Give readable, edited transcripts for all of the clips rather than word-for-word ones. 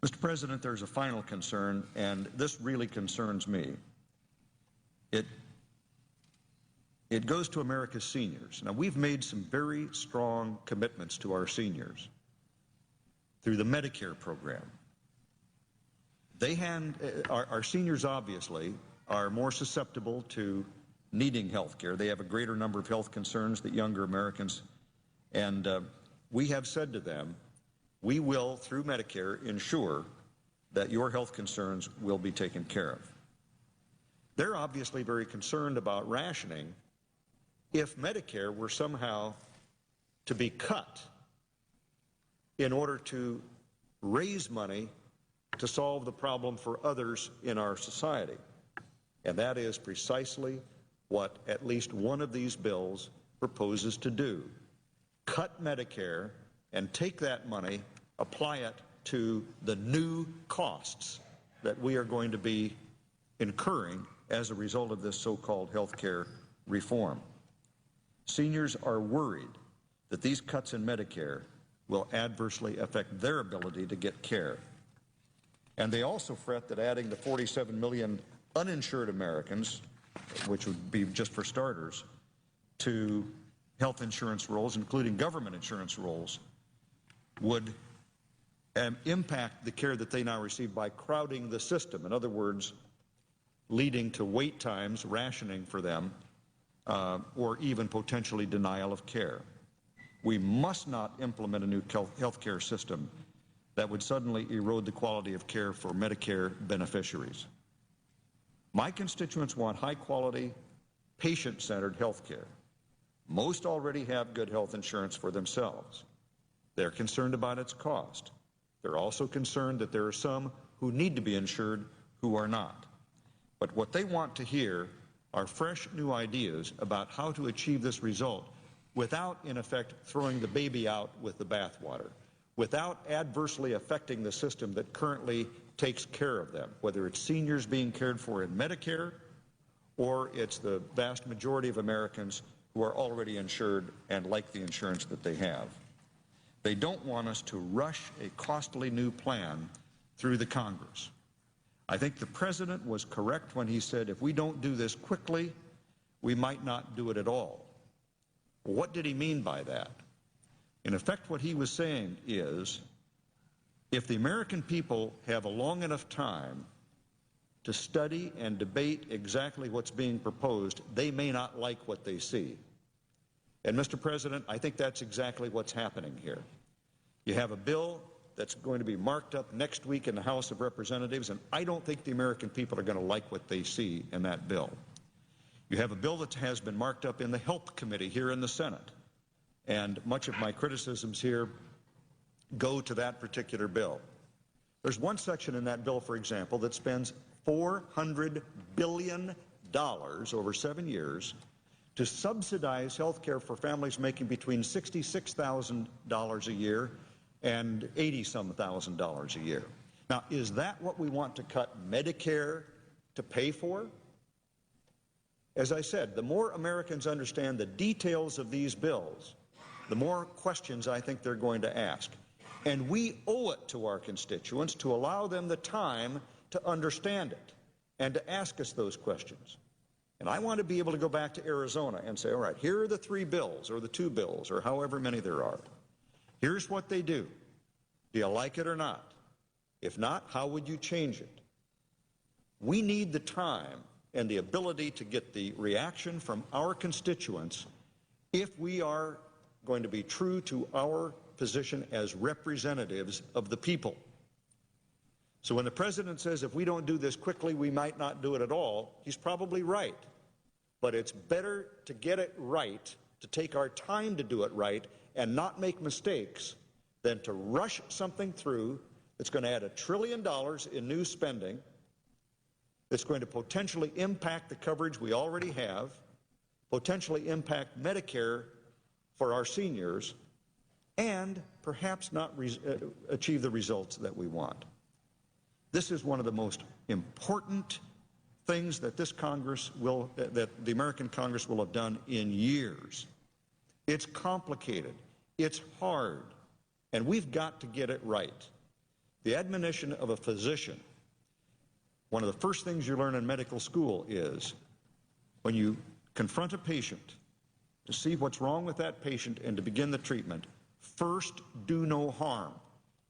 Mr. President, there's a final concern, and this really concerns me. It goes to America's seniors. Now, we've made some very strong commitments to our seniors through the Medicare program. Our seniors obviously are more susceptible to needing health care. They have a greater number of health concerns than younger Americans. And we have said to them, we will, through Medicare, ensure that your health concerns will be taken care of. They're obviously very concerned about rationing if Medicare were somehow to be cut in order to raise money to solve the problem for others in our society. And that is precisely what at least one of these bills proposes to do. Cut Medicare and take that money, apply it to the new costs that we are going to be incurring as a result of this so-called health care reform. Seniors are worried that these cuts in Medicare will adversely affect their ability to get care. And they also fret that adding the 47 million uninsured Americans, which would be just for starters, to health insurance rolls, including government insurance rolls, would impact the care that they now receive by crowding the system. In other words, leading to wait times, rationing for them, or even potentially denial of care. We must not implement a new health care system that would suddenly erode the quality of care for Medicare beneficiaries. My constituents want high-quality, patient-centered health care. Most already have good health insurance for themselves. They're concerned about its cost. They're also concerned that there are some who need to be insured who are not. But what they want to hear are fresh new ideas about how to achieve this result without, in effect, throwing the baby out with the bathwater, without adversely affecting the system that currently takes care of them, whether it's seniors being cared for in Medicare or it's the vast majority of Americans who are already insured and like the insurance that they have. They don't want us to rush a costly new plan through the Congress. I think the President was correct when he said if we don't do this quickly, we might not do it at all. What did he mean by that? In effect, what he was saying is, if the American people have a long enough time to study and debate exactly what's being proposed, they may not like what they see. And, Mr. President, I think that's exactly what's happening here. You have a bill that's going to be marked up next week in the House of Representatives, and I don't think the American people are going to like what they see in that bill. You have a bill that has been marked up in the Health Committee here in the Senate, and much of my criticisms here go to that particular bill. There's one section in that bill, for example, that spends $400 billion over 7 years to subsidize health care for families making between $66,000 a year and $80-some thousand a year. Now, is that what we want to cut Medicare to pay for? As I said, the more Americans understand the details of these bills, the more questions I think they're going to ask. And we owe it to our constituents to allow them the time to understand it and to ask us those questions. And I want to be able to go back to Arizona and say, all right, here are the 3 bills or the 2 bills or however many there are. Here's what they do. Do you like it or not? If not, how would you change it? We need the time and the ability to get the reaction from our constituents if we are going to be true to our position as representatives of the people. So when the President says if we don't do this quickly, we might not do it at all, he's probably right. But it's better to get it right, to take our time to do it right, and not make mistakes than to rush something through that's going to add $1 trillion in new spending, that's going to potentially impact the coverage we already have, potentially impact Medicare for our seniors, and perhaps not achieve the results that we want. This is one of the most important things that this Congress will, that the American Congress will have done in years. It's complicated, it's hard, and we've got to get it right. The admonition of a physician, one of the first things you learn in medical school is when you confront a patient to see what's wrong with that patient and to begin the treatment, first do no harm.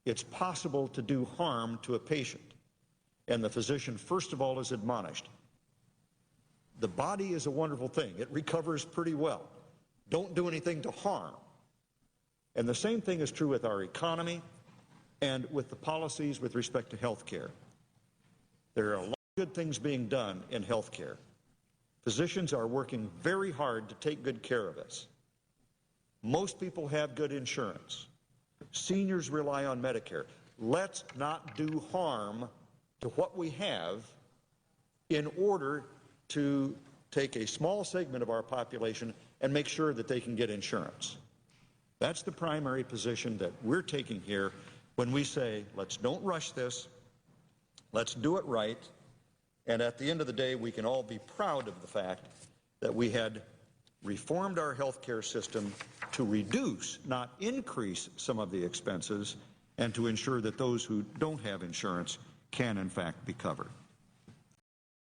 It's possible to do harm to a patient. And the physician, first of all, is admonished. The body is a wonderful thing. It recovers pretty well. Don't do anything to harm. And the same thing is true with our economy and with the policies with respect to health care. There are a lot of good things being done in health care. Physicians are working very hard to take good care of us. Most people have good insurance. Seniors rely on Medicare. Let's not do harm to what we have in order to take a small segment of our population and make sure that they can get insurance. That's the primary position that we're taking here when we say, don't rush this, let's do it right, and at the end of the day, we can all be proud of the fact that we had reformed our health care system to reduce, not increase, some of the expenses, and to ensure that those who don't have insurance can, in fact, be covered.